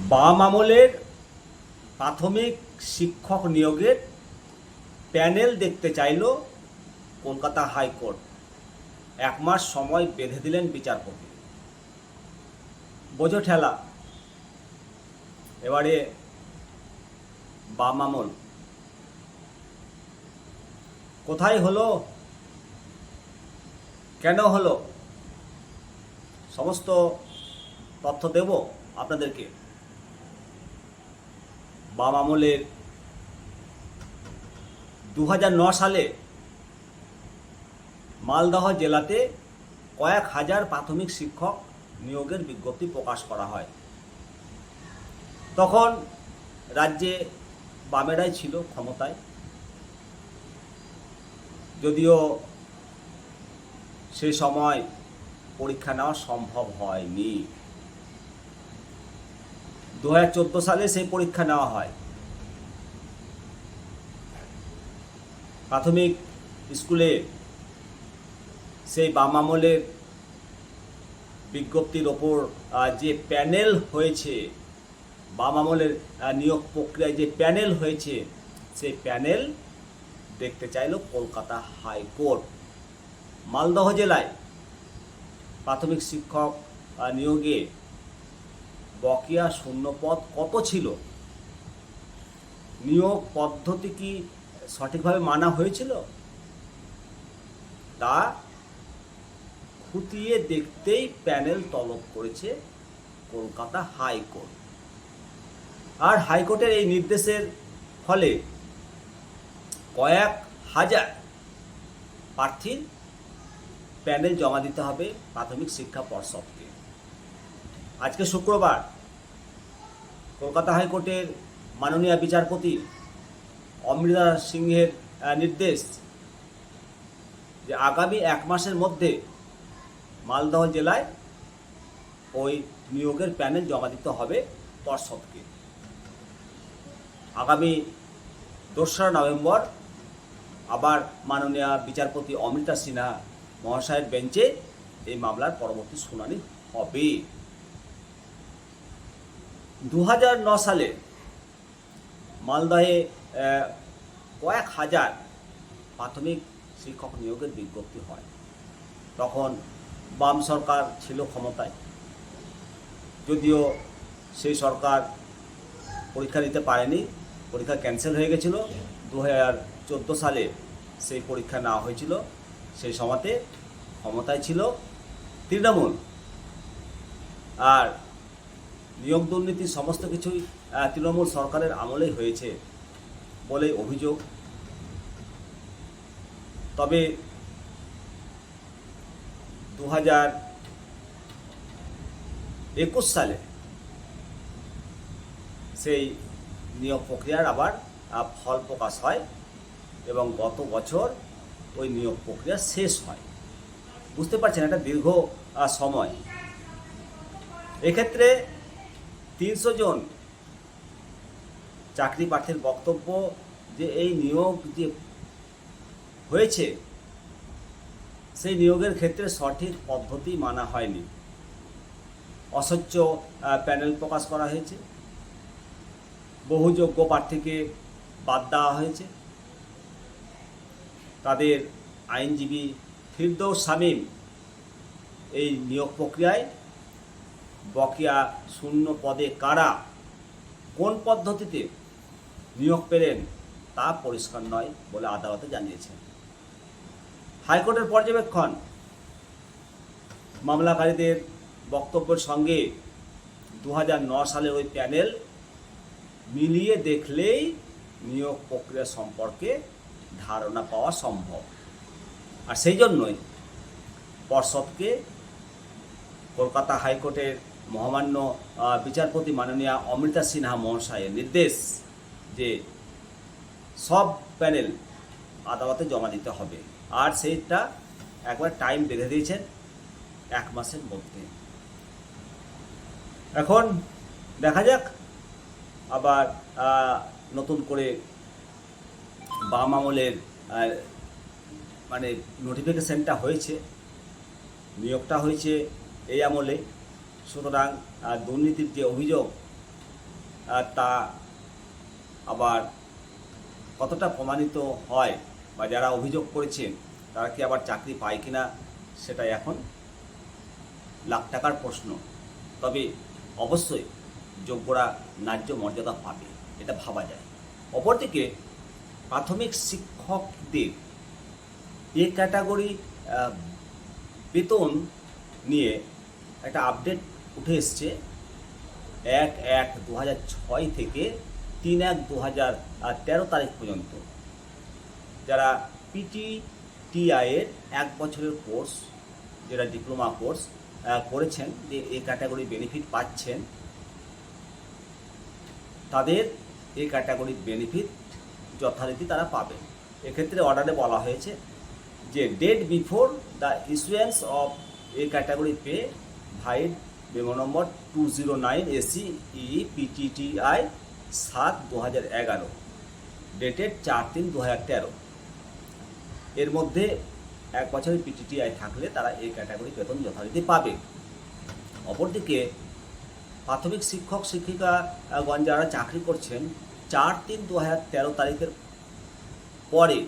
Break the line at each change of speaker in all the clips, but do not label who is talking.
বাম আমলের প্রাথমিক শিক্ষক নিয়োগের প্যানেল দেখতে চাইল কলকাতা হাইকোর্ট। 1 মাস সময় বেঁধে দিলেন বিচারপতি। বোঝো ঠেলা। এবারে বাম আমল কোথায় হলো, কেন হলো, সমস্ত তথ্য দেব আপনাদেরকে। বাম আমলের 2009 সালে মালদহ জেলাতে কয়েক হাজার প্রাথমিক শিক্ষক নিয়োগের বিজ্ঞপ্তি প্রকাশ করা হয়। তখন রাজ্যে বামেরাই ছিল ক্ষমতায়, যদিও সে সময় পরীক্ষা নেওয়া সম্ভব হয়নি। 2014 সালে সেই পরীক্ষা নেওয়া হয়। প্রাথমিক স্কুলে সেই বাম আমলের বিজ্ঞপ্তির ওপর যে প্যানেল হয়েছে, বাম আমলের নিয়োগ প্রক্রিয়ায় যে প্যানেল হয়েছে, সেই প্যানেল দেখতে চাইল কলকাতা হাইকোর্ট। মালদহ জেলায় প্রাথমিক শিক্ষক নিয়োগে বকেয়া শূন্যপদ কত ছিল, নিয়োগ পদ্ধতি কি সঠিকভাবে মানা হয়েছিল, তা খুঁটিয়ে দেখতেই প্যানেল তলব করেছে কলকাতা হাইকোর্ট। আর হাইকোর্টের এই নির্দেশের ফলে কয়েক হাজার প্রার্থীর প্যানেল জমা দিতে হবে প্রাথমিক শিক্ষা পর্ষদকে। আজকে শুক্রবার কলকাতা হাইকোর্টের মাননীয় বিচারপতি অমৃতা সিংহের নির্দেশ যে আগামী 1 মাসের মধ্যে মালদহ জেলায় ওই নিয়োগের প্যানেল জমা দিতে হবে পর্ষদকে। আগামী 2রা নভেম্বর আবার মাননীয় বিচারপতি অমৃতা সিনহা মহাশয়ের বেঞ্চে এই মামলার পরবর্তী শুনানি হবে। 2009 সালে মালদহে কয়েক হাজার প্রাথমিক শিক্ষক নিয়োগের বিজ্ঞপ্তি হয়। তখন বাম সরকার ছিল ক্ষমতায়, যদিও সেই সরকার পরীক্ষা দিতে পারেনি, পরীক্ষা ক্যান্সেল হয়ে গেছিল। 2014 সালে সেই পরীক্ষা নেওয়া হয়েছিল। সেই সময়তে ক্ষমতায় ছিল তৃণমূল। আর নিয়োগ দুর্নীতি সমস্ত কিছুই তৃণমূল সরকারের আমলেই হয়েছে বলে অভিযোগ। তবে 2021 সালে সেই নিয়োগ প্রক্রিয়ার আবার ফল প্রকাশ হয় এবং গত বছর ওই নিয়োগ প্রক্রিয়া শেষ হয়। বুঝতে পারছেন, একটা দীর্ঘ সময়। এক্ষেত্রে 300 জন চাকরি প্রার্থীর বক্তব্য যে এই নিয়োগ যে হয়েছে, সেই নিয়োগের ক্ষেত্রে সঠিক পদ্ধতি মানা হয়নি। অস্বচ্ছ প্যানেল প্রকাশ করা হয়েছে, বহু যোগ্য প্রার্থীকে বাদ দেওয়া হয়েছে। তাদের আইনজীবী ফিরদৌস শামীম এই নিয়োগ প্রক্রিয়ায় বকেয়া শূন্য পদে কারা কোন পদ্ধতিতে নিয়োগ পেলেন তা পরিষ্কার নয় বলে আদালতে জানিয়েছেন। হাইকোর্টের পর্যবেক্ষণ, মামলাকারীদের বক্তব্যের সঙ্গে 2009 সালের ওই প্যানেল মিলিয়ে দেখলেই নিয়োগ প্রক্রিয়া সম্পর্কে ধারণা পাওয়া সম্ভব। আর সেই জন্যই পর্ষদকে কলকাতা হাইকোর্টের মহামান্য বিচারপতি মাননীয়া অমৃতা সিনহা মহাশয়ের নির্দেশ যে সব প্যানেল আদালতে জমা দিতে হবে। আর সেইটা একবার টাইম বেঁধে দিয়েছেন 1 মাসের মধ্যে। এখন দেখা যাক আবার নতুন করে বাম আমলের মানে নোটিফিকেশনটা হয়েছে, নিয়োগটা হয়েছে এই আমলে। সুতরাং দুর্নীতির যে অভিযোগ তা আবার কতটা প্রমাণিত হয় বা যারা অভিযোগ করেছেন তারা কি আবার চাকরি পায় কিনা সেটা এখন লাখ টাকার প্রশ্ন। তবে অবশ্যই যোগ্যরা ন্যায্য মর্যাদা পাবে, এটা ভাবা যায়। অপরদিকে প্রাথমিক শিক্ষকদের এ ক্যাটাগরি বেতন নিয়ে একটা আপডেট উঠে এসছে 1/1/2006 থেকে 3/1/2013 তারিখ পর্যন্ত। যারা পিটিটিআইয়ের 1 বছরের কোর্স, যেটা ডিপ্লোমা কোর্স করেছেন, যে এই ক্যাটাগরি বেনিফিট পাচ্ছেন, তাদের এই ক্যাটাগরি বেনিফিট যথারীতি তারা পাবেন। এক্ষেত্রে অর্ডারে বলা হয়েছে যে date before the issuance of a category pay vide memo number 209 ACE PTTI 7/2011 dated 4/3/2013। এর মধ্যে 1 বছরের পিটিটিআই থাকলে তারা এই ক্যাটাগরি বেতন যথারীতি পাবে। অপরদিকে প্রাথমিক শিক্ষক শিক্ষিকাগণ যারা চাকরি করছেন 4/3/2013 তারিখের পরে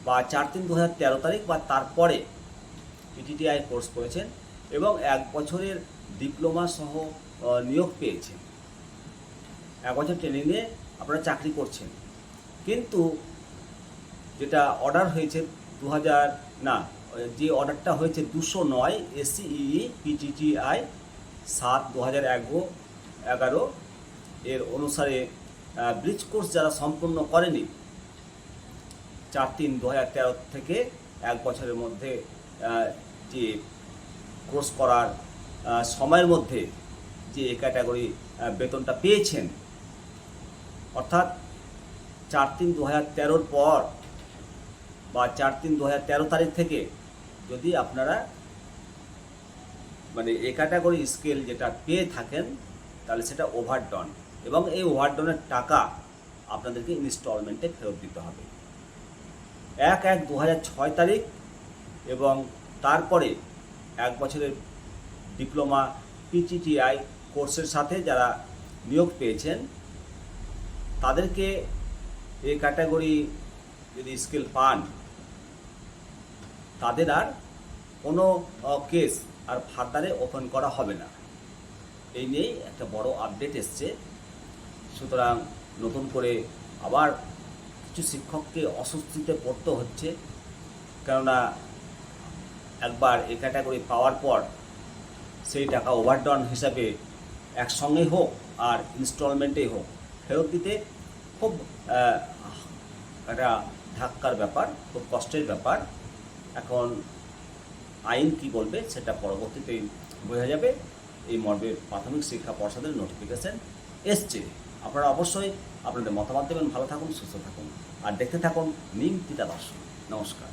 বা 4/3/2013 তারিখ বা তারপরে পিটিটিআই কোর্স করেছেন এবং 1 বছরের ডিপ্লোমা সহ নিয়োগ পেয়েছেন, 1 বছর ট্রেনিংয়ে আপনারা চাকরি করছেন, কিন্তু যেটা অর্ডার হয়েছে যে অর্ডারটা হয়েছে 209 ACE PTTI 7/2011 এর অনুসারে ব্রিজ কোর্স যারা সম্পূর্ণ করেনি 4/3/2013 থেকে 1 বছরের মধ্যে যে কোর্স করার সময়ের মধ্যে যে এই ক্যাটাগরি বেতনটা পেয়েছেন, অর্থাৎ 4/3/2013 পর বা 4/3/2013 তারিখ থেকে যদি আপনারা মানে এ ক্যাটাগরি স্কেল যেটা পেয়ে থাকেন তাহলে সেটা ওভারডন, এবং এই ওভারডনের টাকা আপনাদেরকে ইনস্টলমেন্টে ফেরত দিতে হবে 1/1/2006 তারিখ, এবং তারপরে 1 বছরের ডিপ্লোমা পিটিটিআই কোর্সের সাথে যারা নিয়োগ পেয়েছেন তাদেরকে এই ক্যাটাগরি যদি স্কেল পান তাদের আর কোনো কেস আর ফার্দারে ওপেন করা হবে না। এই নিয়েই একটা বড় আপডেট এসছে। সুতরাং নতুন করে আবার কিছু শিক্ষককে অস্বস্তিতে পড়তে হচ্ছে, কেননা একবার এই ক্যাটাগরি পাওয়ার পর সেই টাকা ওভারডন হিসাবে একসঙ্গেই হোক আর ইনস্টলমেন্টেই হোক ফেরত দিতে খুব একটা ধাক্কার ব্যাপার, খুব কষ্টের ব্যাপার। এখন আইন কি বলবে সেটা পরবর্তীতে বোঝা যাবে। এই মর্মে প্রাথমিক শিক্ষা পর্ষদের নোটিফিকেশন এসছে। আপনারা অবশ্যই আপনাদের মতামত দেবেন। ভালো থাকুন, সুস্থ থাকুন আর দেখতে থাকুন নিমতিতা দর্শন। নমস্কার।